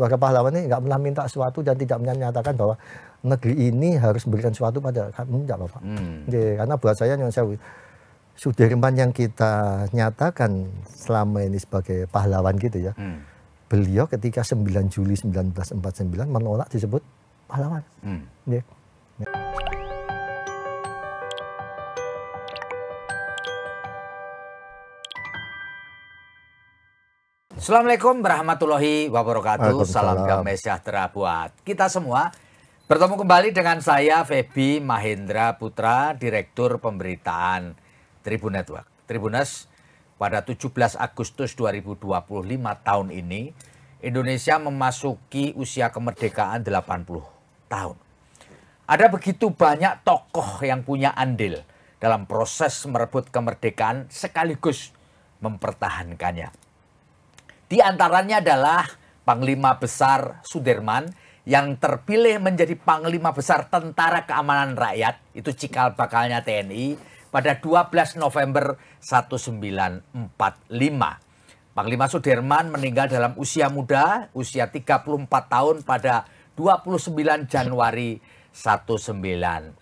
keluarga pahlawan ini nggak pernah minta sesuatu dan tidak menyatakan bahwa negeri ini harus memberikan sesuatu pada kami, enggak Bapak. Karena buat saya Nyuwun Sewu, Sudirman yang kita nyatakan selama ini sebagai pahlawan gitu ya, beliau ketika 9 Juli 1949 menolak disebut pahlawan. Assalamualaikum warahmatullahi wabarakatuh. Salam damai sejahtera buat kita semua. Bertemu kembali dengan saya Feby Mahendra Putra, Direktur Pemberitaan Tribun Network. Tribuners, pada 17 Agustus 2025 tahun ini, Indonesia memasuki usia kemerdekaan 80 tahun. Ada begitu banyak tokoh yang punya andil dalam proses merebut kemerdekaan sekaligus mempertahankannya. Di antaranya adalah Panglima Besar Sudirman yang terpilih menjadi Panglima Besar Tentara Keamanan Rakyat, itu cikal bakalnya TNI, pada 12 November 1945. Panglima Sudirman meninggal dalam usia muda, usia 34 tahun pada 29 Januari 1950.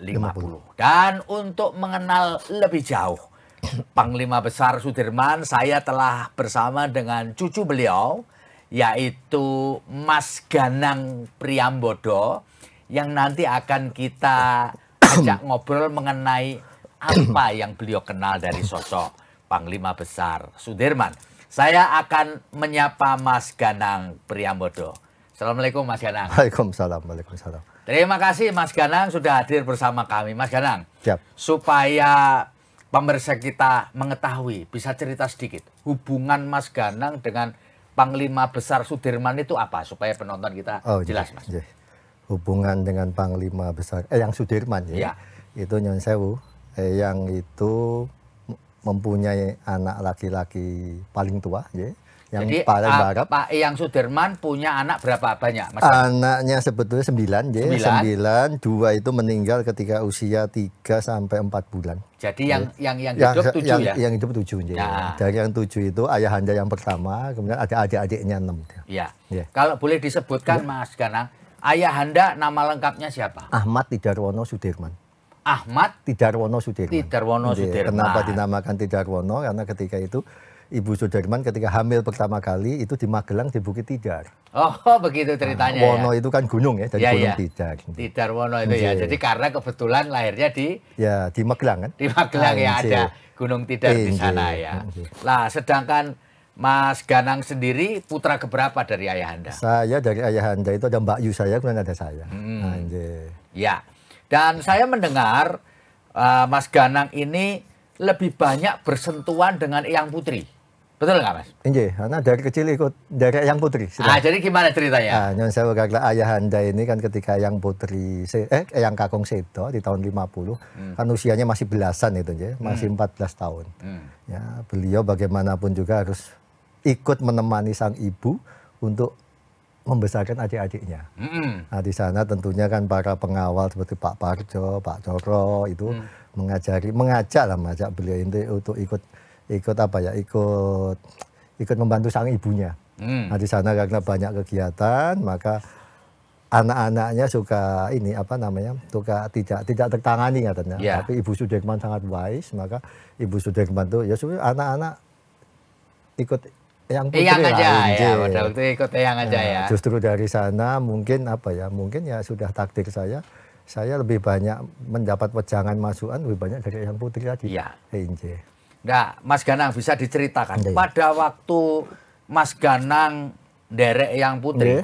Dan untuk mengenal lebih jauh Panglima Besar Sudirman, saya telah bersama dengan cucu beliau, yaitu Mas Ganang Priambodo, yang nanti akan kita ajak ngobrol mengenai apa yang beliau kenal dari sosok Panglima Besar Sudirman. Saya akan menyapa Mas Ganang Priambodo. Assalamualaikum Mas Ganang. Waalaikumsalam. Waalaikumsalam. Terima kasih Mas Ganang sudah hadir bersama kami. Mas Ganang, siap. Supaya pemirsa kita mengetahui, bisa cerita sedikit hubungan Mas Ganang dengan Panglima Besar Sudirman itu apa, supaya penonton kita jelas, Mas. Hubungan dengan Panglima Besar yang Sudirman ya. Itu Nyuwun Sewu, yang itu mempunyai anak laki-laki paling tua ya. Yang jadi paling barap. Pak Eyang Sudirman punya anak berapa banyak, Mas? Anaknya sebetulnya 9 ya. 9, 2 itu meninggal ketika usia 3 sampai 4 bulan. Jadi yang hidup 7 ya? Yang hidup 7 ya. Dari yang 7 itu ayahanda yang pertama, kemudian ada adik-adiknya 6. Iya. Kalau boleh disebutkan Mas Ganang, ayahanda nama lengkapnya siapa? Ahmad Tidarwono Sudirman. Ahmad Tidarwono Sudirman. Tidarwono Sudirman. Kenapa dinamakan Tidarwono? Karena ketika itu Ibu Sudirman ketika hamil pertama kali itu di Magelang di Bukit Tidar. Oh begitu ceritanya. Wono itu kan gunung ya, dari Gunung Tidar. Tidarwono itu ya. Jadi karena kebetulan lahirnya di Magelang kan. Di Magelang ya, ada Gunung Tidar di sana ya. Lah sedangkan Mas Ganang sendiri putra keberapa dari ayahanda? Saya dari ayahanda itu ada Mbak Yu saya, kemudian ada saya. Ya. Dan saya mendengar Mas Ganang ini lebih banyak bersentuhan dengan Eyang Putri. Betul nggak, Mas? Iya, karena dari kecil ikut dari Eyang Putri. Jadi gimana ceritanya? Nyuwun Sewu, karena ayahanda ini kan ketika Eyang Putri, Eyang Kakung Sedo di tahun 50, kan usianya masih belasan itu ya, masih 14 tahun. Ya, beliau bagaimanapun juga harus ikut menemani sang ibu untuk membesarkan adik-adiknya. Nah, di sana tentunya kan para pengawal seperti Pak Parjo, Pak Coro itu mengajak beliau ini untuk ikut membantu sang ibunya. Nah, di sana karena banyak kegiatan, maka anak-anaknya suka tidak tertangani katanya. Tapi Ibu Sudirman sangat wise, maka Ibu Sudirman tuh ya sudah anak-anak ikut Eyang Putri aja ya, pada waktu ikut Eyang aja ya. Justru dari sana mungkin sudah takdir saya lebih banyak mendapat wejangan masukan lebih banyak dari Eyang Putri tadi. Iya. Nah, Mas Ganang bisa diceritakan pada waktu Mas Ganang derek Eyang Putri,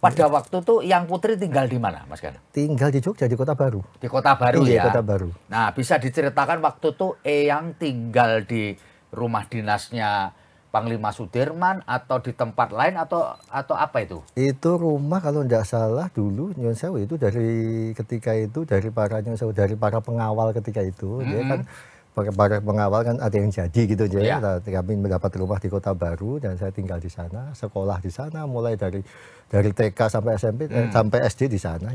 pada waktu itu Eyang Putri tinggal di mana, Mas Ganang? Tinggal di Jogja, di Kota Baru. Di Kota Baru ya. Kota Baru. Nah, bisa diceritakan waktu itu Eyang tinggal di rumah dinasnya Panglima Sudirman atau di tempat lain atau apa itu? Itu rumah kalau tidak salah dulu Nyuwun Sewu itu dari para pengawal ketika itu, dia kan para pengawal kan ada yang jadi gitu ya. Kami mendapat rumah di Kota Baru dan saya tinggal di sana, sekolah di sana mulai dari TK sampai SMP sampai SD di sana.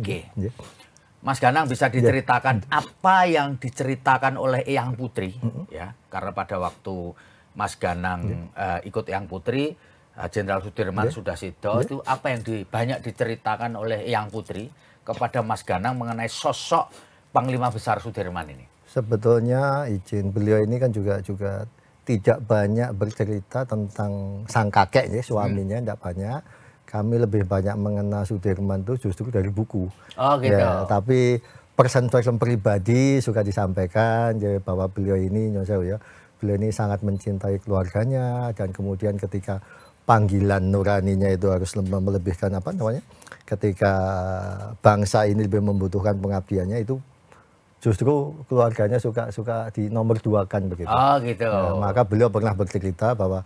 Mas Ganang bisa diceritakan apa yang diceritakan oleh Eyang Putri ya, karena pada waktu Mas Ganang ikut Eyang Putri, Jenderal Sudirman sudah sido, itu apa yang banyak diceritakan oleh Eyang Putri kepada Mas Ganang mengenai sosok Panglima Besar Sudirman ini? Sebetulnya izin, beliau ini kan juga tidak banyak bercerita tentang sang kakek ya, suaminya tidak banyak. Kami lebih banyak mengenal Sudirman itu justru dari buku. Oh gitu. Ya, tapi person-person pribadi suka disampaikan ya, bahwa beliau ini ya, beliau ini sangat mencintai keluarganya, dan kemudian ketika panggilan nuraninya itu harus melebihkan apa namanya, ketika bangsa ini lebih membutuhkan pengabdiannya, itu justru keluarganya suka di nomor 2-kan begitu. Oh gitu. Maka beliau pernah bercerita bahwa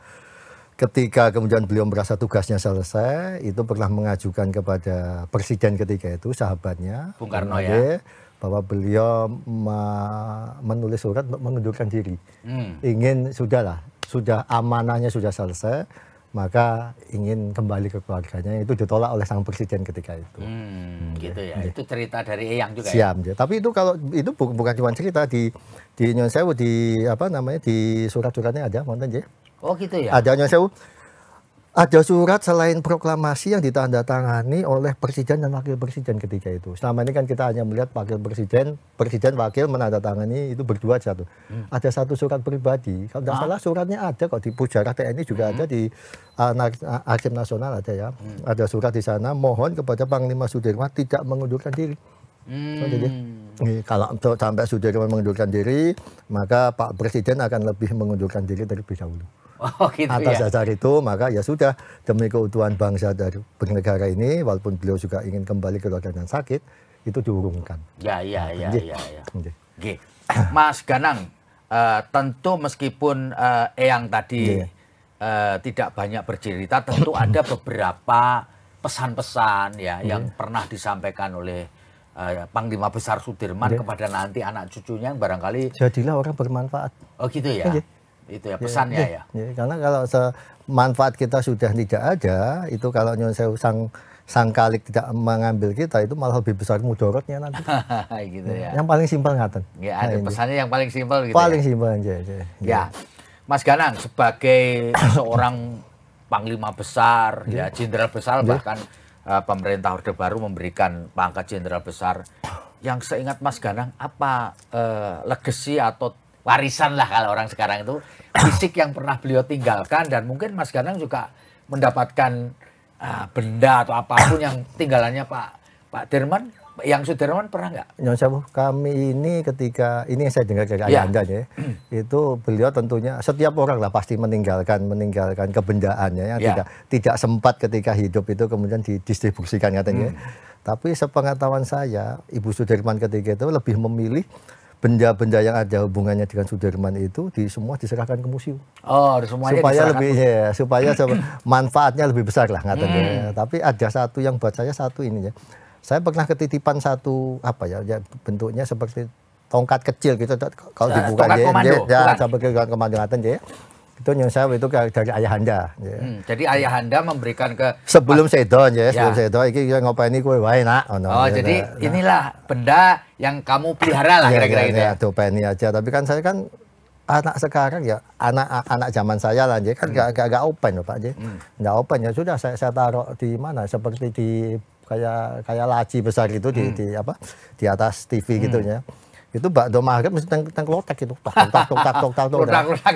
ketika kemudian beliau merasa tugasnya selesai, itu pernah mengajukan kepada presiden ketika itu, sahabatnya Bung Karno ya, bahwa beliau menulis surat untuk mengundurkan diri. Ingin sudah amanahnya sudah selesai, maka ingin kembali ke keluarganya. Itu ditolak oleh sang presiden ketika itu. Gitu ya. Itu cerita dari Eyang juga Siap, ya. Tapi itu kalau itu bukan cuma cerita di Nyon Sewu, di apa namanya, di surat-suratnya ada, monten ya. Oh gitu ya. Ada Nyon Sewu. Ada surat selain proklamasi yang ditandatangani oleh presiden dan wakil presiden ketika itu. Selama ini kan kita hanya melihat wakil presiden, wakil menandatangani itu berdua satu. Ada satu surat pribadi. Kalau tidak salah suratnya ada kok di Pujarah TNI juga ada, di Arsip Nasional ada ya. Ada surat di sana, mohon kepada Panglima Sudirman tidak mengundurkan diri. Jadi kalau sampai Sudirman mengundurkan diri, maka Pak Presiden akan lebih mengundurkan diri terlebih dahulu. Oh, gitu atas ya. dasar itu, maka ya sudah, demi keutuhan bangsa dari bernegara ini, walaupun beliau juga ingin kembali ke keluarga yang sakit, itu diurungkan. Ya. Mas Ganang, tentu meskipun Eyang tadi tidak banyak bercerita, tentu ada beberapa pesan-pesan ya yang pernah disampaikan oleh Panglima Besar Sudirman kepada nanti anak cucunya yang barangkali jadilah orang bermanfaat. Oh gitu ya. Itu ya pesannya ya. Karena kalau manfaat kita sudah tidak ada, itu kalau Nyon Sewu sang kalik tidak mengambil kita, itu malah lebih besar mudorotnya nanti. Gitu ya. Yang paling simpel ngaten. Ya, ada pesannya yang paling simpel gitu. Paling simpel aja. Ya. Mas Ganang sebagai seorang Panglima Besar, ya Jenderal Besar, bahkan pemerintah Orde Baru memberikan pangkat Jenderal Besar. Yang seingat Mas Ganang, apa legacy atau warisan lah kalau orang sekarang itu, fisik yang pernah beliau tinggalkan, dan mungkin Mas Ganang juga mendapatkan benda atau apapun yang tinggalannya Pak Dirman, yang Sudirman pernah nggak? Nyon Sewu, kami ini ketika ini yang saya dengar dari ayahanda ya, itu beliau tentunya setiap orang lah pasti meninggalkan kebendaannya yang tidak sempat ketika hidup itu kemudian didistribusikan katanya. Tapi sepengetahuan saya, Ibu Sudirman ketika itu lebih memilih benda-benda yang ada hubungannya dengan Sudirman itu semua diserahkan ke museum. Oh, semuanya supaya lebih supaya manfaatnya lebih besar lah katanya. Tapi ada satu yang buat saya ini ya. Saya pernah ketitipan satu bentuknya seperti tongkat kecil gitu, kalau dibuka sampai ke komando ngaten ya. Itu Nyon Sewu itu dari ayahanda. Jadi ayahanda memberikan ke sebelum sedo ya, sebelum sedo iki ngopeni kowe wae nak. Jadi inilah benda yang kamu pelihara lah kira-kira gitu ya. Dopeni aja, tapi kan saya kan anak sekarang ya, anak zaman saya lah ya kan gak open loh Pak ya. Enggak open ya, sudah saya taruh di mana, seperti di kayak laci besar gitu di atas TV gitu ya. Itu bakdo maghrib mesti tengklotek gitu, tok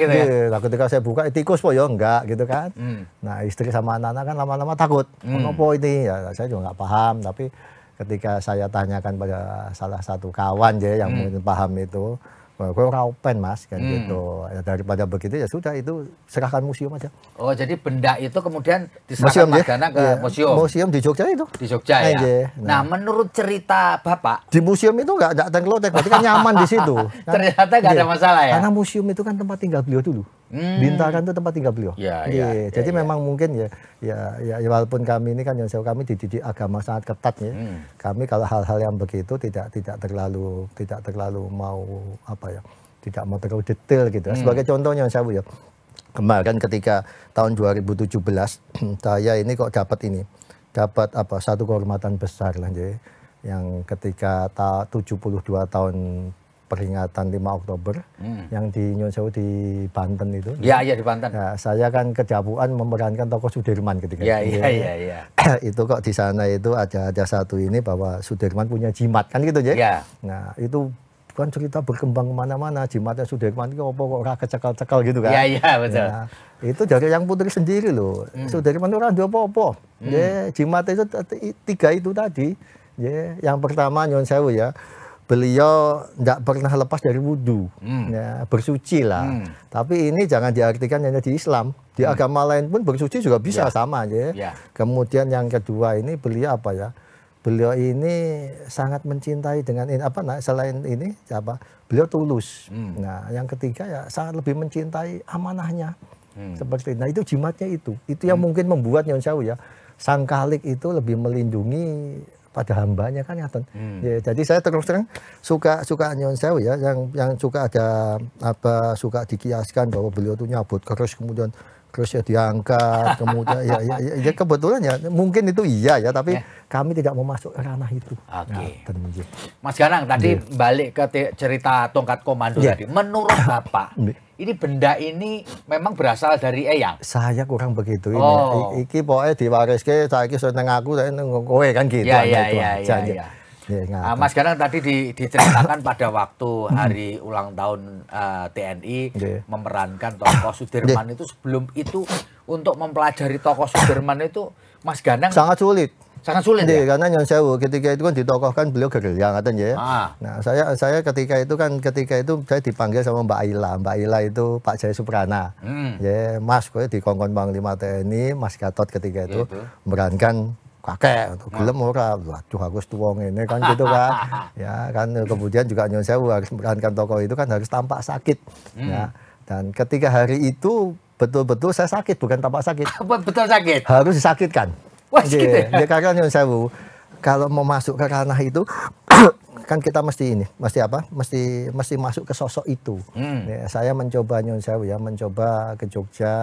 gitu ya. Nah, ketika saya buka tikus po ya enggak gitu kan. Nah, istri sama anak-anak kan lama-lama takut. Kenapa ini? Ya saya juga nggak paham, tapi ketika saya tanyakan pada salah satu kawan ya yang mungkin paham itu, gue raupen Mas kan gitu. Ya, daripada begitu ya sudah, itu serahkan museum aja. Oh, jadi benda itu kemudian diserahkan Mas Ganang ke museum. Museum di Jogja itu. Di Jogja ya. Nah, menurut cerita Bapak, di museum itu nggak ada klotek, berarti kan nyaman di situ. Kan? Ternyata nggak ada masalah ya. Karena museum itu kan tempat tinggal beliau dulu. Bintaran itu tempat tinggal beliau. Jadi memang mungkin ya walaupun kami ini kan Nyon Sewu, kami dididik agama sangat ketat ya. Kami kalau hal-hal yang begitu tidak terlalu mau tidak mau terlalu detail gitu. Sebagai contoh Nyon Sewu ya, kemarin ketika tahun 2017 saya ini kok dapat satu kehormatan besar lah ya, yang ketika 72 tahun peringatan 5 Oktober yang di Nyon Sewu di Banten itu. Iya, iya di Banten. Nah, saya kan kejabuan memerankan tokoh Sudirman ketika itu. Iya. Itu kok di sana itu ada satu ini bahwa Sudirman punya jimat kan gitu ya. Iya. Nah, itu kan cerita berkembang kemana-mana, jimatnya Sudirman itu apa kok ora kecekal-cekal gitu kan. Iya, betul. Nah, itu dari yang putri sendiri loh. Sudirman itu ora apa-apa. Ya, jimat itu 3 itu tadi. Ya, yang pertama Nyon Sewu ya. Beliau tidak pernah lepas dari wudhu, ya, bersuci lah. Tapi ini jangan diartikan hanya di Islam, di agama lain pun bersuci juga bisa sama ya. Kemudian yang kedua ini beliau apa ya? Beliau ini sangat mencintai dengan ini apa? Nah, selain ini apa? Beliau tulus. Nah, yang ketiga ya sangat lebih mencintai amanahnya. Seperti nah itu jimatnya itu yang mungkin membuat Nyon Sewu ya sang Khalik itu lebih melindungi pada hambanya kan ya, ya, jadi saya terus terang suka Nyon Sewu ya yang suka ada apa suka dikiaskan bahwa beliau tuh nyabut keris kemudian kerisnya diangkat kemudian ya kebetulan ya mungkin itu iya ya tapi kami tidak mau masuk ke ranah itu. Oke. Mas Ganang tadi balik ke cerita tongkat komando tadi. Menurut Bapak ini benda ini memang berasal dari Eyang? Saya kurang begitu ini. Iki pokoknya diwariske saiki seneng aku saya neng kowe kan gitu. Iya. Mas Ganang tadi diceritakan pada waktu hari ulang tahun TNI memerankan tokoh Sudirman itu sebelum itu untuk mempelajari tokoh Sudirman itu Mas Ganang sangat sulit. Sangat sulit ya? Karena Nyon Sewu ketika itu kan ditokohkan beliau gerilya ngaten ya. Nah, saya ketika itu saya dipanggil sama Mbak Aila. Mbak Aila itu Pak Jaya Suprana. Ya, Mas kowe dikongkon Panglima TNI, Mas Gatot ketika itu memerankan kakek untuk gelem ora. Waduh aku wis tuwa ngene kan gitu kan. Ya, kan kemudian juga Nyon Sewu harus memerankan tokoh itu kan harus tampak sakit. Ya. Dan ketika hari itu betul-betul saya sakit bukan tampak sakit. Betul sakit. Harus disakitkan. Wah, gitu ya? Karena Nyon Sewu kalau mau masuk ke ranah itu kan kita mesti masuk ke sosok itu. Ya, saya mencoba Nyon Sewu ya, mencoba ke Jogja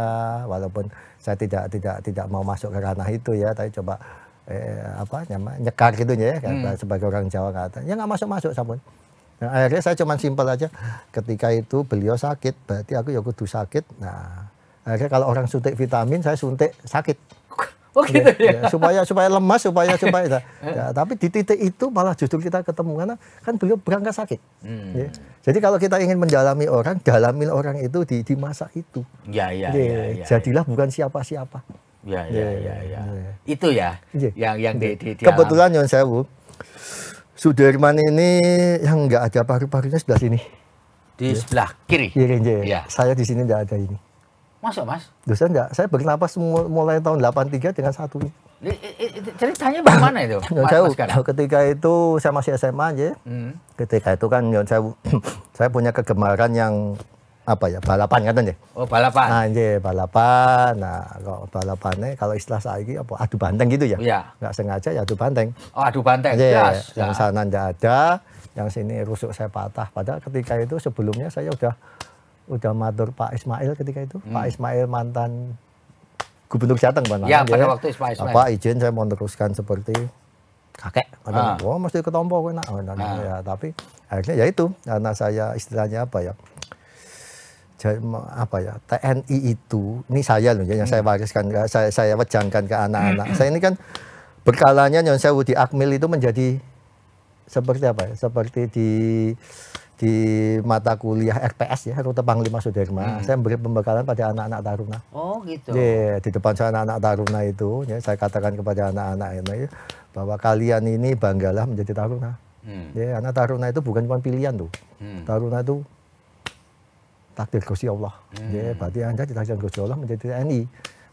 walaupun saya tidak mau masuk ke ranah itu ya, tapi coba nyekar gitu ya, sebagai orang Jawa kata. Ya nggak masuk sampun. Nah, akhirnya saya cuma simpel aja. Ketika itu beliau sakit, berarti aku ya kudu sakit. Nah, akhirnya kalau orang suntik vitamin, saya suntik sakit. Oh gitu ya. Supaya lemas, supaya ya, tapi di titik itu malah justru kita ketemu karena kan beliau berangkat sakit. Ya. Jadi kalau kita ingin mendalami orang, dalamin orang itu di masa itu. Ya. Jadilah bukan siapa-siapa. Ya. Itu ya. Yang di kebetulan Nyon Sewu Sudirman ini yang nggak ada paru-parunya sebelah sini. Di sebelah kiri. Ya. Saya di sini nggak ada ini. Masuk Mas? Dosa enggak, saya bernapas mulai tahun 83 dengan satu. Ceritanya bagaimana itu? Nyon Sewu, ketika itu saya masih SMA aja. Ketika itu kan Nyon Sewu, saya punya kegemaran yang apa ya, balapan kan ya. Oh balapan. Nah balapan, nah kalau balapannya kalau istilah saya ini apa, adu banteng gitu ya. Iya. Nggak sengaja ya adu banteng. Oh adu banteng, yes. Yang sana enggak ada, yang sini rusuk saya patah. Padahal ketika itu sebelumnya saya udah matur Pak Ismail ketika itu. Pak Ismail mantan Gubernur Jateng kan. Ya, pada waktu Pak Ismail. Pak izin saya mau teruskan seperti kakek. Oh, mesti ketompo kena. Ya, tapi akhirnya ya itu karena saya istilahnya apa ya? TNI itu, ini saya loh yang saya wariskan, saya wejangkan ke anak-anak. Saya ini kan berkalanya Nyon Sewu di Akmil itu menjadi seperti apa ya? Seperti di mata kuliah RPS ya, Rute Panglima Sudirman. Saya memberi pembekalan pada anak-anak taruna. Oh gitu. Ya, di depan saya anak-anak taruna itu, ya, saya katakan kepada anak-anak ini bahwa kalian ini banggalah menjadi taruna. Ya, anak taruna itu bukan cuma pilihan tuh. Taruna itu takdir Gusti Allah. Ya, berarti Anda ditakdirkan Gusti Allah menjadi TNI.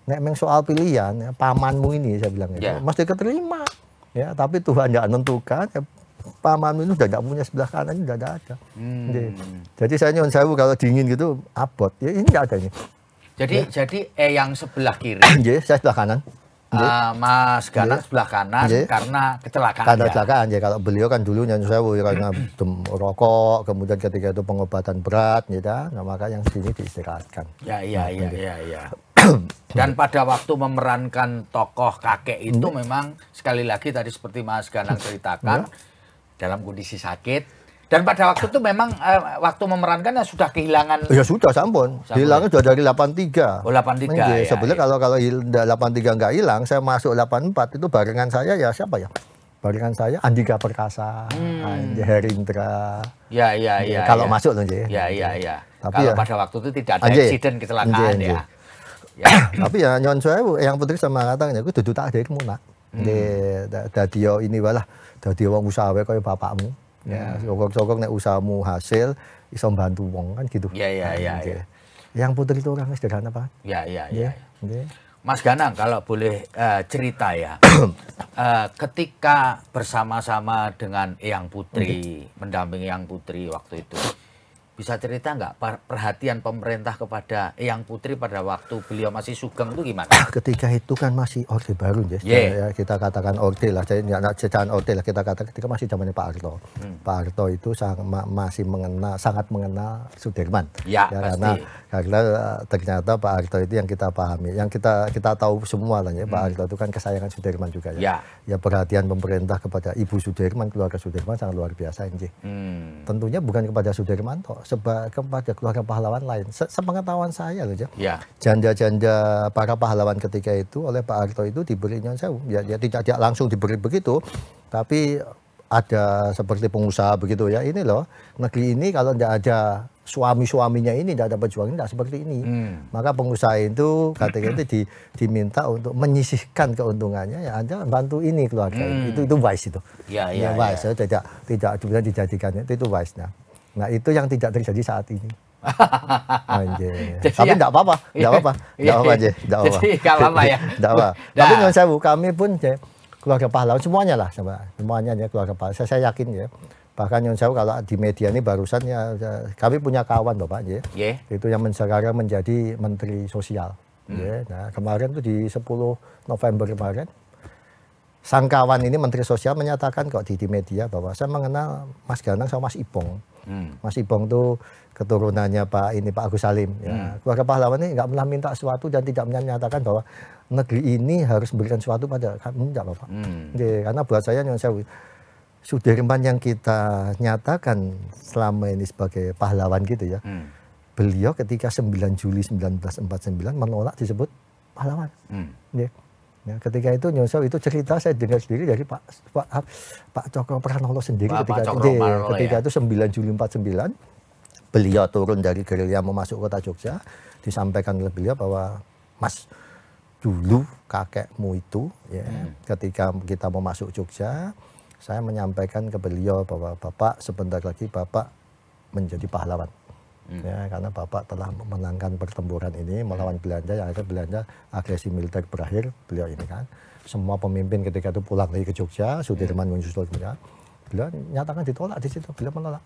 Nek memang soal pilihan, ya, pamanmu ini saya bilang itu mesti keterima. Ya, tapi Tuhan tidak menentukan. Ya, pamanmu itu sudah tidak punya sebelah kanan, sudah tidak ada. Jadi saya Nyon Sewu kalau dingin gitu abot, ya ini tidak ada ini. Jadi yang sebelah kiri. Saya sebelah kanan. Mas Ganang sebelah kanan karena kecelakaan. Karena kecelakaan ya. Kalau beliau kan dulu Nyon Sewu karena rokok, kemudian ketika itu pengobatan berat, ya, nah maka yang sini diistirahatkan. Ya. Dan pada waktu memerankan tokoh kakek itu memang sekali lagi tadi seperti Mas Ganang ceritakan dalam kondisi sakit Dan pada waktu itu memang waktu memerankan sudah kehilangan. Ya sudah sampun. Hilangnya sudah dari 83. Oh 83 ya. Sebenarnya kalau 83 nggak hilang, saya masuk 84 itu barengan saya ya siapa ya? Barengan saya Andika Perkasa, Herindra. Ya. Kalau masuk loh, J. Ya. Tapi kalau ya, pada waktu itu tidak ada insiden kecelakaan ya. Tapi ya nyon sewu yang putri sama katanya aku duduk tak adekmu nak. Dadi yo ini walah dadi wong usaha kaya bapakmu. Ya, sokok-sokok nek usahamu hasil iso bantu wong kan gitu. Iya. Yang putri itu orang sederhana, Pak. Iya. Mas Ganang kalau boleh cerita ya. Ketika bersama-sama dengan Eyang Putri, mendampingi Eyang Putri waktu itu. Bisa cerita nggak perhatian pemerintah kepada Eyang Putri pada waktu beliau masih sugeng itu gimana? Ketika itu kan masih orde baru, ya, kita katakan orde lah, jangan orde lah, kita katakan ketika masih zamannya Pak Harto. Pak Harto itu masih sangat mengenal Sudirman. Ya karena ternyata Pak Harto itu yang kita pahami, yang kita tahu semua lah ya, Pak Harto itu kan kesayangan Sudirman juga ya. Ya perhatian pemerintah kepada Ibu Sudirman, keluarga Sudirman sangat luar biasa ini. Tentunya bukan kepada Sudirman toh, kepada keluarga pahlawan lain. Sepengetahuan saya loh ya. Janda-janda para pahlawan ketika itu oleh Pak Harto itu diberinya ya tidak langsung diberi begitu, tapi ada seperti pengusaha begitu ya. Ini loh, negeri ini kalau tidak ada suami-suaminya ini, tidak ada pejuang, tidak seperti ini. Maka pengusaha itu katanya itu diminta untuk menyisihkan keuntungannya, ya Anda bantu ini keluarga. Itu wise itu. Ya. Wise, tidak bisa dijadikannya itu wise. Nah itu yang tidak terjadi saat ini. Tapi tidak apa-apa, aja. Jadi nggak apa-apa ya. Tapi nyon sewu, kami pun keluarga pahlawan semuanya lah, semuanya ya keluarga pahlawan. Saya yakin ya. Bahkan nyon sewu kalau di media ini barusan ya, kami punya kawan Bapak ya. Itu yang sekarang menjadi Menteri Sosial. Nah kemarin tuh di 10 November kemarin, sang kawan ini Menteri Sosial menyatakan kok di media bahwa saya mengenal Mas Ganang sama Mas Ipong. Mas Ipong tuh keturunannya Pak Agus Salim. Ya. Keluarga pahlawan ini nggak pernah minta sesuatu dan tidak menyatakan bahwa negeri ini harus memberikan sesuatu pada kami, enggak Bapak. Karena buat saya Sudirman yang kita nyatakan selama ini sebagai pahlawan gitu ya. Beliau ketika 9 Juli 1949 menolak disebut pahlawan. Ya, ketika itu itu cerita saya dengar sendiri dari Pak Cokro Pranolo sendiri ketika itu 9 Juli 49 beliau turun dari gerilya mau masuk kota Jogja, disampaikan oleh beliau bahwa Mas dulu kakekmu itu ya ketika kita mau masuk Jogja, saya menyampaikan ke beliau bahwa Bapak sebentar lagi Bapak menjadi pahlawan. Ya, karena Bapak telah memenangkan pertempuran ini melawan Belanda, yang akhirnya Belanda agresi militer berakhir, beliau ini kan. Semua pemimpin ketika itu pulang lagi ke Jogja, Sudirman menyusul beliau nyatakan ditolak di situ, beliau menolak.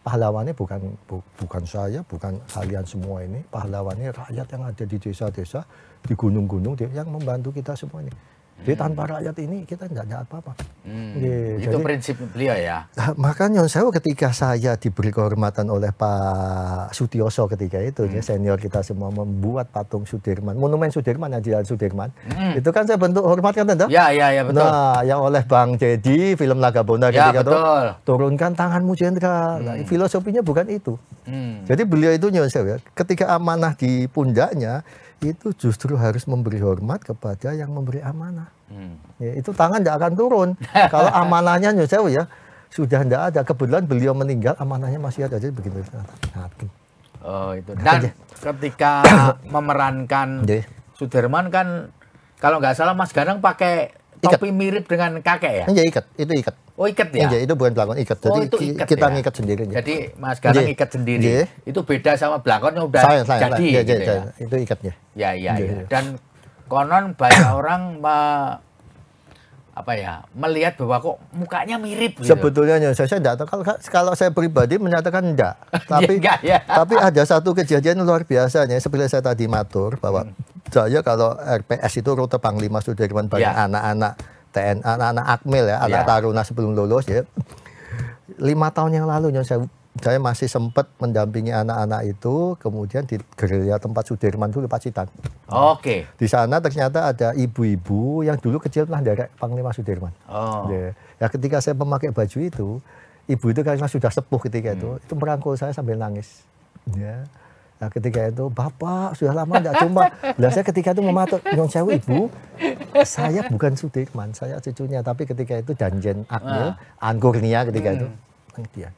Pahlawannya bukan saya, bukan kalian semua ini, pahlawannya rakyat yang ada di desa-desa, di gunung-gunung yang membantu kita semua ini. Jadi tanpa rakyat ini kita tidak ada apa-apa. Itu prinsip beliau ya. Makanya ketika saya diberi kehormatan oleh Pak Sutioso ketika itu, senior kita semua membuat patung Sudirman, monumen Sudirman, Jalan Sudirman. itu kan saya bentuk hormat kan tentu. Ya betul. Nah, yang oleh Bang Dedi, film Nagabona ketika itu turunkan tanganmu Jenderal. Nah, filosofinya bukan itu. Jadi beliau itu ketika amanah di pundaknya, itu justru harus memberi hormat kepada yang memberi amanah. Ya, itu tangan tidak akan turun. Kalau amanahnya sudah tidak ada. Kebetulan beliau meninggal, amanahnya masih ada. Jadi begitu. Oh itu. Dan ketika memerankan Sudirman kan, kalau nggak salah Mas Ganang pakai topi mirip dengan kakek ya? Iya itu ikat. Oh ikat ya? Iya, itu bukan belakon, ikat. Jadi itu ikat kita ya? ngikat sendiri. Jadi Mas Ganang ikat sendiri. Itu beda sama belakonnya udah jadi. Gitu ya? Itu ikatnya. Ya. Dan konon banyak orang melihat bahwa kok mukanya mirip. Gitu. Sebetulnya saya tidak tahu. Kalau saya pribadi menyatakan enggak. Tapi ada satu kejadian luar biasanya. Seperti saya tadi matur bahwa saya kalau RPS itu rute Panglima Sudirman banyak anak-anak TNI, anak-anak Akmil ya, anak taruna sebelum lulus ya. 5 tahun yang lalu saya masih sempat mendampingi anak-anak itu, kemudian di gerilya tempat Sudirman dulu Pacitan. Oke. Di sana ternyata ada ibu-ibu yang dulu kecil pernah derek Panglima Sudirman. Ya ketika saya memakai baju ibu itu karena sudah sepuh ketika itu merangkul saya sambil nangis. Ya. Nah, ketika itu, Bapak sudah lama tidak jumpa. Saya ketika itu mematuk, Nyon Sewu Ibu, saya bukan Sudirman, saya cucunya. Tapi ketika itu Danjen Agil, Angkurnia ketika itu, dia.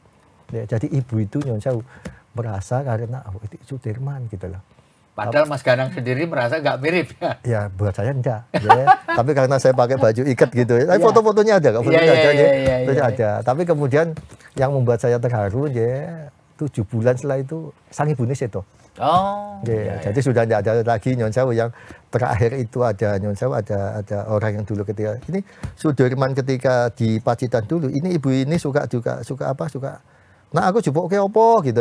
Ya, jadi ibu itu Nyon Sewu merasa karena itu Sudirman gitu loh. Padahal Mas Ganang sendiri merasa nggak mirip ya? Ya buat saya enggak. Ya. Tapi karena saya pakai baju ikat gitu, foto-fotonya ada, ada. Tapi kemudian yang membuat saya terharu, ya 7 bulan setelah itu sang ibu ini seto. Oh. Jadi sudah tidak ada lagi Nyon Sewu. Yang terakhir itu ada Nyon Sewu, ada orang yang dulu ketika ini Sudirman ketika di Pacitan dulu. Ini ibu ini suka apa? Nah aku jupuk ke opo gitu.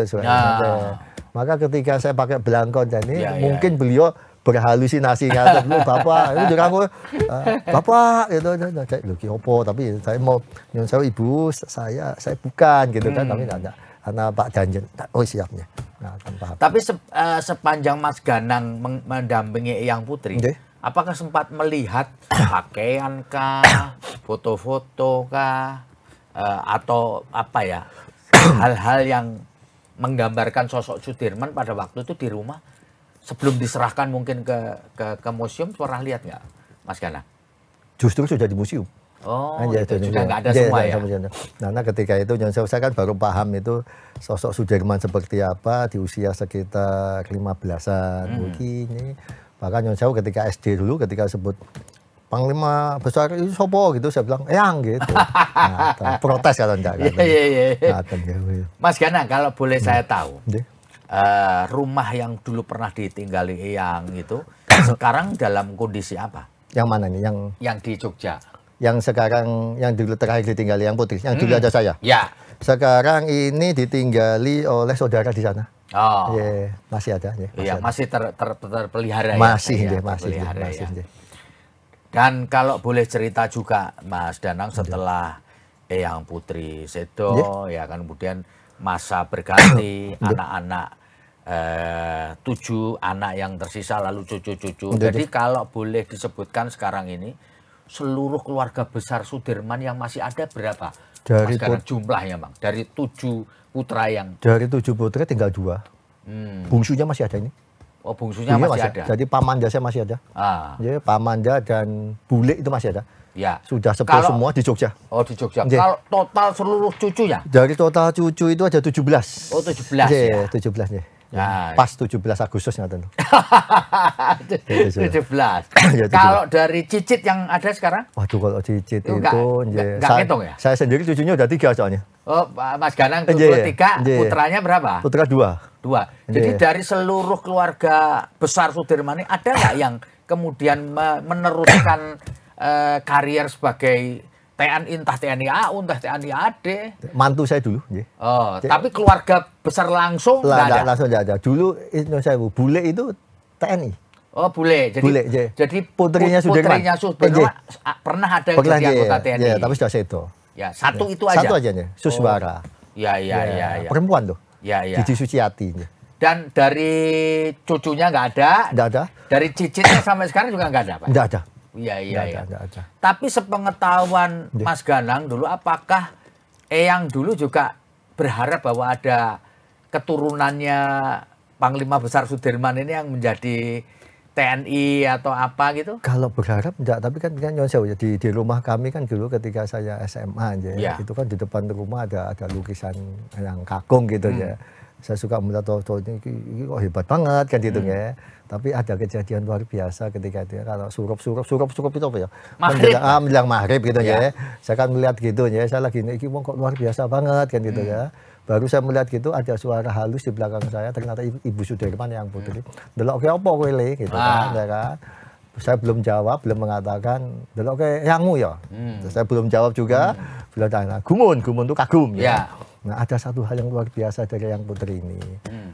Maka ketika saya pakai belangkon ini mungkin beliau berhalusinasi ngatur lu Bapak itu juga aku Bapak gitu saya lu ki opo tapi saya mau Nyon Sewu Ibu saya bukan gitu kan tapi tidak ada. Karena Pak Danjen, oh siapnya. Nah, tapi sepanjang Mas Ganang mendampingi Eyang Putri, apakah sempat melihat pakaian kah, foto-foto kah, atau apa ya, hal-hal yang menggambarkan sosok Sudirman pada waktu itu di rumah sebelum diserahkan mungkin ke museum, pernah lihat nggak, Mas Ganang? Justru sudah di museum. Oh, itu juga nggak ada semua ya? Nah, ketika itu Nyon Sewu saya kan baru paham itu sosok Sudirman seperti apa di usia sekitar 15-an. Begini. Bahkan Nyon Sewu ketika SD dulu ketika sebut Panglima Besar itu sopo gitu, saya bilang Eyang gitu. Nah, protes kalau enggak. Mas Ganang, kalau boleh saya tahu, rumah yang dulu pernah ditinggali Eyang itu sekarang dalam kondisi apa? Yang mana nih? Yang di Jogja. Yang sekarang yang dulu terakhir ditinggali Eyang Putri, yang dulu ada saya. Ya. Sekarang ini ditinggali oleh saudara di sana. Oh. Masih ada. Masih terpelihara. Masih. Dan kalau boleh cerita juga, Mas Danang, setelah Eyang Putri sedo, ya kan kemudian masa berganti, anak-anak 7 anak yang tersisa lalu cucu-cucu. Jadi kalau boleh disebutkan sekarang ini seluruh keluarga besar Sudirman yang masih ada berapa? Dari jumlahnya, Bang. Dari 7 putra yang... Dari 7 putra tinggal 2. Bungsunya masih ada ini. Oh, bungsunya masih ada. Jadi Pamanda saya masih ada. Jadi Pamanda dan Bule itu masih ada. Ya. Sudah sepuh semua di Jogja. Oh, di Jogja. Kalau total seluruh cucunya? Dari total cucu itu ada 17. Oh, 17 ya. 17 ya. Nah, pas 17 Agustus nggak 17. Kalau dari cicit yang ada sekarang? Waduh, kalau cicit itu nggak ngitung ya? Saya sendiri cucunya udah 3 soalnya. Oh, Mas Ganang 3, putranya berapa? Putra 2. Jadi dari seluruh keluarga besar Sudirman ini ada nggak yang kemudian meneruskan karier sebagai TNI, entah TNI AU, entah TNI AD? Mantu saya dulu. Oh, tapi keluarga besar langsung nggak ada? Langsung nggak ada. Dulu saya Bule itu TNI. Oh, Bule. Jadi putrinya Sudirman pernah ada yang jadi anggota TNI. Iya, tapi sudah sedo. Ya, satu itu aja. Satu aja nih, Suswara. Iya. Perempuan tuh. Iya. Cici Suciati. Dan dari cucunya nggak ada? Nggak ada. Dari cicitnya sampai sekarang juga nggak ada, Pak? Nggak ada. Iya. Tapi sepengetahuan Mas Ganang dulu, apakah Eyang dulu juga berharap bahwa ada keturunannya Panglima Besar Sudirman ini yang menjadi TNI atau apa gitu? Kalau berharap enggak, tapi kan Nyon Sewu di rumah kami kan dulu ketika saya SMA aja ya. Itu kan di depan rumah ada lukisan yang kakung gitu ya. Saya suka melihat ini hebat banget kan gitu ya. Tapi ada kejadian luar biasa ketika itu ya. Kalau surup itu apa ya? Menjelang maghrib gitu ya. Saya kan melihat gitu ya. Saya lagi ini kok luar biasa banget kan gitu ya. Baru saya melihat gitu ada suara halus di belakang saya, ternyata Ibu Sudirman Eyang Putri. Delok ke apa kowe le gitu kan, ya kan. Saya belum jawab, belum mengatakan delok ke Eyangmu ya. Saya belum jawab juga. Beliau tanya, gumun itu kagum ya. Nah, ada satu hal yang luar biasa dari Eyang Putri ini.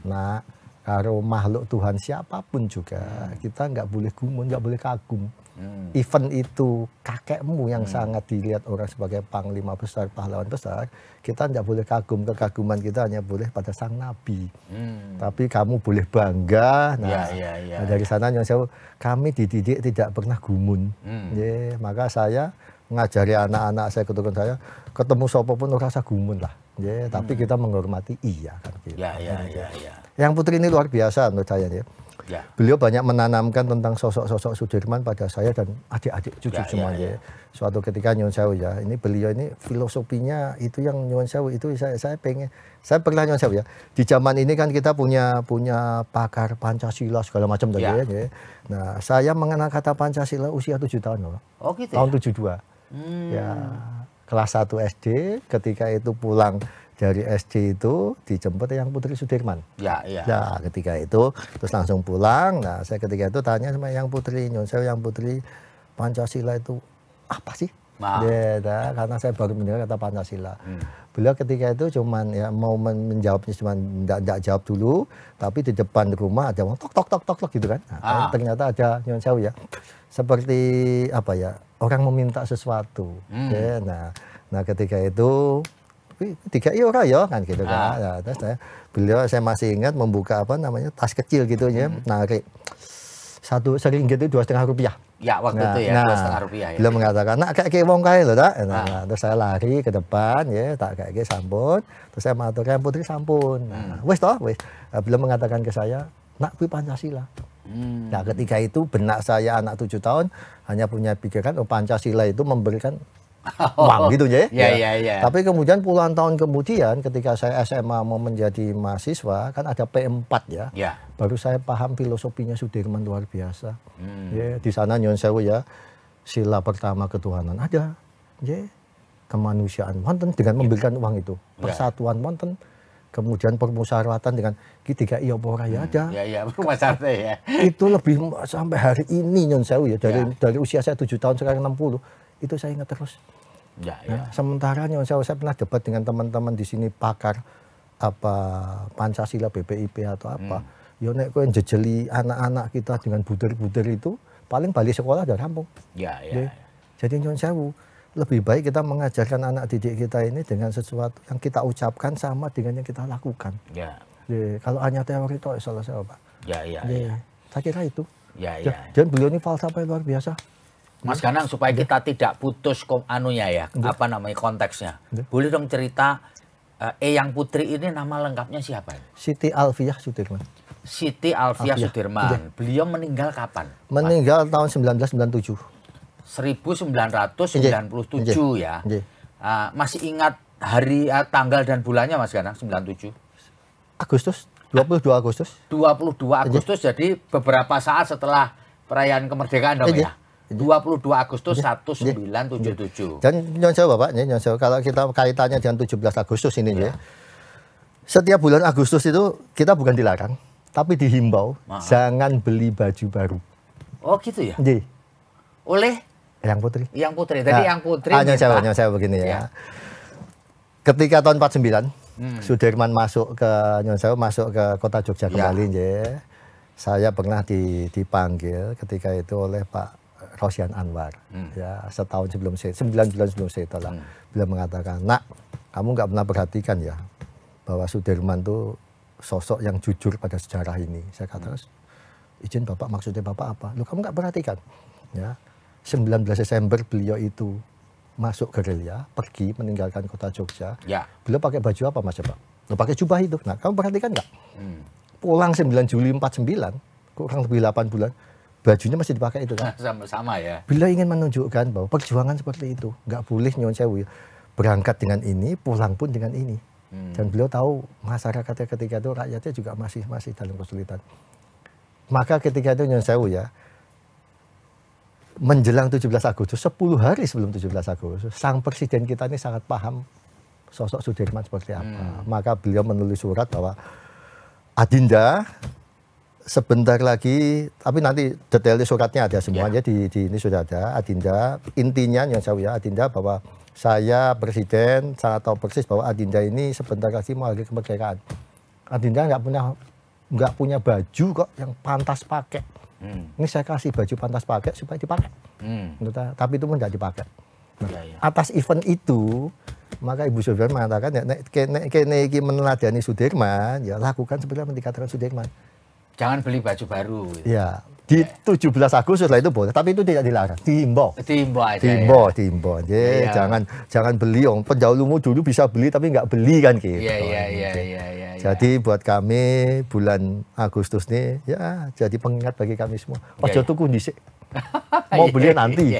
Nah, kalau makhluk Tuhan siapapun juga, kita nggak boleh gumun, nggak boleh kagum. Even itu kakekmu yang sangat dilihat orang sebagai panglima besar, pahlawan besar, kita tidak boleh kagum. Kekaguman kita hanya boleh pada sang nabi. Tapi kamu boleh bangga. Nah, dari sana Nyon Sewu, kami dididik tidak pernah gumun. Maka saya ngajari anak-anak saya, keturunan saya, ketemu siapapun rasa gumun lah. ya, tapi kita menghormati iya kan gitu. Ya. Yang Putri ini luar biasa menurut saya ya. Ya. Beliau banyak menanamkan tentang sosok-sosok Sudirman pada saya dan adik-adik cucu semuanya. Suatu ketika Nyuwun Sewu ya, ini beliau ini filosofinya itu yang Nyuwun Sewu itu saya pengen, saya pernah Nyuwun Sewu ya. Di zaman ini kan kita punya pakar Pancasila segala macam tadi ya. Nah, saya mengenal kata Pancasila usia 7 tahun loh. Oh gitu. Tahun 72. Ya, kelas 1 SD, ketika itu pulang dari SD itu dijemput yang Putri Sudirman. Ya, ketika itu terus langsung pulang. Nah, saya ketika itu tanya sama yang Putri, Nyuwun Sewu yang Putri, Pancasila itu apa sih? Karena saya baru mendengar kata Pancasila. Beliau ketika itu cuman ya mau menjawabnya cuman enggak jawab dulu, tapi di depan rumah ada tok gitu kan. Nah, ternyata ada Nyuwun Sewu ya. Seperti apa ya? Orang meminta sesuatu. Nah, ketika itu tiga ora ya kan gitu kan. Nah, terus saya masih ingat membuka apa namanya tas kecil gitu ya, narik RM1 itu Rp2,5. Ya waktu itu ya Rp2,5 ya. Beliau mengatakan nak kayak wong kae lho tak. Nah, terus saya lari ke depan ya, tak kayak sampun. Terus saya maturkan Putri sampun. Nah, wis toh wis. Beliau mengatakan ke saya, nak kuwi Pancasila. Nah, ketika itu benak saya anak 7 tahun hanya punya pikiran Pancasila itu memberikan uang gitu ya. Tapi kemudian puluhan tahun kemudian ketika saya SMA mau menjadi mahasiswa kan ada P4 ya. Baru saya paham filosofinya Sudirman luar biasa. Ya, di sana Nyuwun Sewu ya. Sila pertama ketuhanan ada. Ya. Kemanusiaan wonten dengan memberikan uang itu. Persatuan wonten. Kemudian permusyawaratan dengan ketiga iya apa ora ya ada. Permusyawaratan ya. Itu lebih sampai hari ini Nyuwun Sewu ya dari usia saya 7 tahun sekarang 60. Itu saya ingat terus. Nah, sementara Nyuwun Sewu saya pernah debat dengan teman-teman di sini pakar apa Pancasila BPIP atau apa. Yo nek kowe njejeli anak-anak kita dengan buder-buder itu paling balik sekolah udah rampung. Jadi Nyuwun Sewu lebih baik kita mengajarkan anak didik kita ini dengan sesuatu yang kita ucapkan sama dengan yang kita lakukan. Kalau hanya teori itu selesai Pak. Saya kira itu. Dan beliau ini falsafah luar biasa. Mas Ganang supaya kita tidak putus apa namanya konteksnya. Boleh dong cerita Eyang Putri ini nama lengkapnya siapa? Siti Alfiah Sudirman. Siti Alfiah Sudirman. Beliau meninggal kapan? Meninggal tahun 1997. 1997 ya. Masih ingat hari, tanggal dan bulannya Mas Ganang 97? Agustus, 22 Agustus. 22 Agustus jadi beberapa saat setelah perayaan kemerdekaan dong ya. 22 Agustus 1977. Dan Nyuwun Sewu Bapak, Nyuwun Sewu kalau kita kaitannya dengan 17 Agustus ini ya. Setiap bulan Agustus itu kita bukan dilarang, tapi dihimbau jangan beli baju baru. Oh gitu ya? Oleh Eyang Putri. Eyang Putri. Tadi Eyang Putri. Nyuwun Sewu begini ya. Ketika tahun 49 Sudirman masuk ke Nyuwun Sewu masuk ke kota Jogja kembali ya. Saya pernah dipanggil ketika itu oleh Pak Rosian Anwar, ya 9 bulan sebelum saya itulah. Beliau mengatakan, nak, kamu nggak pernah perhatikan ya bahwa Sudirman itu sosok yang jujur pada sejarah ini. Saya katakan, izin Bapak, maksudnya Bapak apa? Loh, kamu nggak perhatikan? Ya, 19 Desember beliau itu masuk gerilya, pergi meninggalkan kota Jogja. Beliau pakai baju apa Mas Pak? Loh, pakai jubah itu. Nah, kamu perhatikan nggak? Pulang 9 Juli 49, kurang lebih 8 bulan. Bajunya masih dipakai itu kan? Sama ya. Beliau ingin menunjukkan bahwa perjuangan seperti itu. Nggak boleh Nyuwun Sewu berangkat dengan ini, pulang pun dengan ini. Dan beliau tahu masyarakatnya ketika itu, rakyatnya juga masih dalam kesulitan. Maka ketika itu Nyuwun Sewu ya, menjelang 17 Agustus, 10 hari sebelum 17 Agustus, sang presiden kita ini sangat paham sosok Sudirman seperti apa. Maka beliau menulis surat bahwa Adinda, sebentar lagi, tapi nanti detail suratnya ada semuanya di ini sudah ada. Adinda, intinya Nyuwun Sewu ya, Adinda bahwa saya presiden sangat tahu persis bahwa Adinda ini sebentar lagi mau hari kemerdekaan. Adinda nggak punya baju kok yang pantas pakai. Ini saya kasih baju pantas pakai supaya dipakai. Tapi itu pun nggak dipakai. Nah, atas event itu, maka Ibu Sudirman mengatakan ya, kene iki meneladani Sudirman, ya lakukan seperti yang dikatakan Sudirman. Jangan beli baju baru. Ya, Di 17 Agustus lah itu boleh, tapi itu tidak dilarang, diimbau. Diimbau aja. Diimbau. Jangan beli. Pendahulumu dulu bisa beli tapi nggak beli kan gitu. Iya. Jadi buat kami bulan Agustus nih ya jadi pengingat bagi kami semua. Ojo tuku dhisik. Mau beli nanti.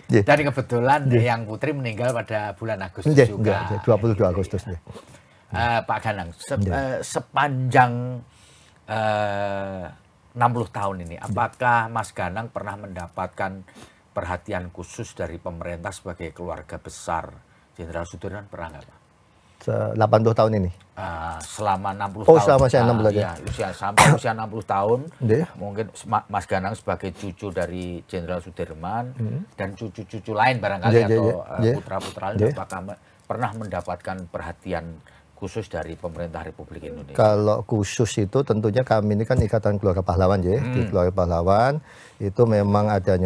Dan kebetulan yang Putri meninggal pada bulan Agustus juga. 22 Agustus. Pak Ganang, sepanjang 60 tahun ini, apakah Mas Ganang pernah mendapatkan perhatian khusus dari pemerintah sebagai keluarga besar Jenderal Sudirman? Pernah nggak Pak? 80 tahun ini? Selama 60 tahun. Selama saya 60 ya, sampai usia 60 tahun, mungkin Mas Ganang sebagai cucu dari Jenderal Sudirman dan cucu-cucu lain barangkali atau putra-putra lain, apakah pernah mendapatkan perhatian khusus dari pemerintah Republik Indonesia? Kalau khusus itu tentunya kami ini kan Ikatan Keluarga Pahlawan ya. Di Keluarga Pahlawan itu memang ada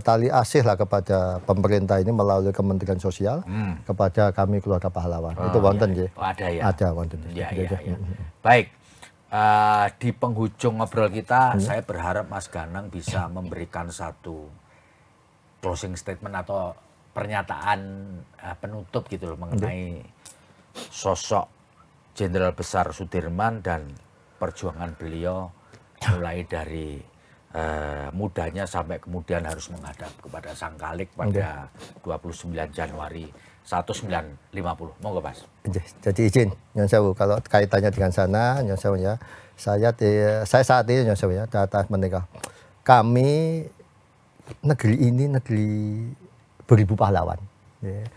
tali asih lah kepada pemerintah ini melalui Kementerian Sosial kepada kami Keluarga Pahlawan. Itu wonten ya. Ada ya. Ada wonten. Ya. Baik. Di penghujung ngobrol kita, saya berharap Mas Ganang bisa memberikan satu closing statement atau pernyataan penutup gitu loh mengenai sosok Jenderal Besar Sudirman dan perjuangan beliau mulai dari mudanya sampai kemudian harus menghadap kepada Sang Khalik pada 29 Januari 1950. Monggo Mas. Jadi izin Nyon Sewu kalau kaitannya dengan sana Nyon Sewu ya. Saya saat ini Nyon Sewu ya data menikah. Kami negeri ini negeri beribu pahlawan. Ya.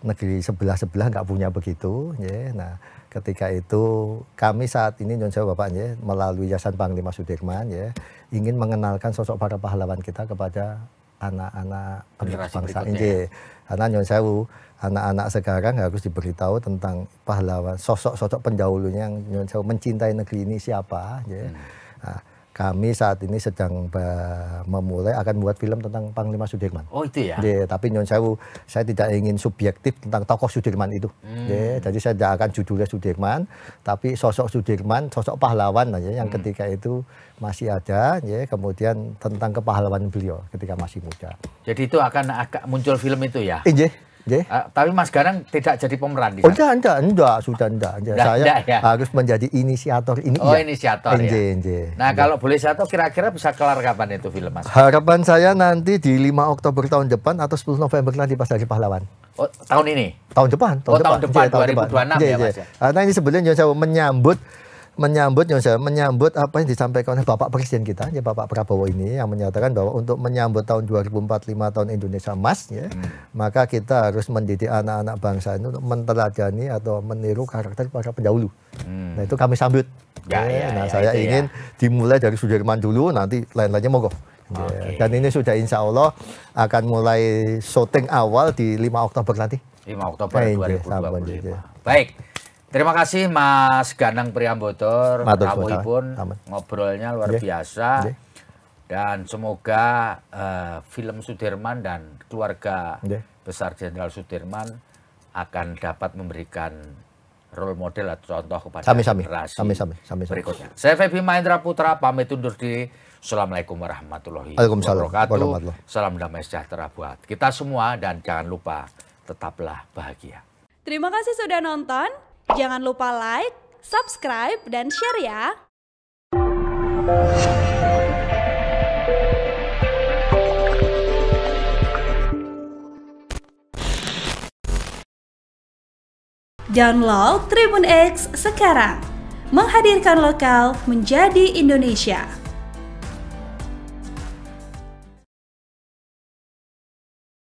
Negeri sebelah nggak punya begitu. Ya. Nah, ketika itu kami saat ini Nyon Sewu Bapak ya, melalui Yayasan Panglima Sudirman ya, ingin mengenalkan sosok para pahlawan kita kepada anak-anak penerus bangsa ini. Karena Nyon Sewu, anak-anak sekarang harus diberitahu tentang pahlawan, sosok-sosok pendahulunya yang Nyon Sewu mencintai negeri ini siapa. Ya. Nah, kami saat ini sedang memulai akan buat film tentang Panglima Sudirman. Oh itu ya? Tapi Nyon Sewu, saya tidak ingin subjektif tentang tokoh Sudirman itu. Jadi saya tidak akan judulnya Sudirman, tapi sosok Sudirman, sosok pahlawan ya, yang ketika itu masih ada, ya, kemudian tentang kepahlawanan beliau ketika masih muda. Jadi itu akan muncul film itu ya? Tapi Mas Ganang tidak jadi pemeran di sana? Enggak, sudah enggak. Saya harus menjadi inisiator ini. Oh, inisiator ya. Nah, kalau boleh saya tahu kira-kira bisa kelar kapan itu film Mas? Harapan saya nanti di 5 Oktober tahun depan atau 10 November nanti pas hari pahlawan. Oh, tahun ini? Tahun depan. Tahun depan 2026 ya Mas ya? Nah, ini sebenarnya saya menyambut apa yang disampaikan oleh Bapak Presiden kita, ya Bapak Prabowo ini yang menyatakan bahwa untuk menyambut tahun 2045 tahun Indonesia Emas, ya, maka kita harus mendidik anak-anak bangsa ini untuk menteladani atau meniru karakter para pendahulu. Nah itu kami sambut. Saya ingin dimulai dari Sudirman dulu, nanti lain-lainnya monggo. Dan ini sudah insya Allah akan mulai syuting awal di 5 Oktober nanti. 5 Oktober 2025. Baik. Terima kasih Mas Ganang Priambodo, rawuhipun ngobrolnya luar biasa. Dan semoga film Sudirman dan keluarga besar Jenderal Sudirman akan dapat memberikan role model atau contoh kepada generasi berikutnya. Saya Feby Mahendra Putra pamit undur diri. Assalamualaikum warahmatullahi wabarakatuh. Salam damai sejahtera buat kita semua dan jangan lupa tetaplah bahagia. Terima kasih sudah nonton. Jangan lupa like, subscribe, dan share ya. Download Tribun X sekarang. Menghadirkan lokal menjadi Indonesia.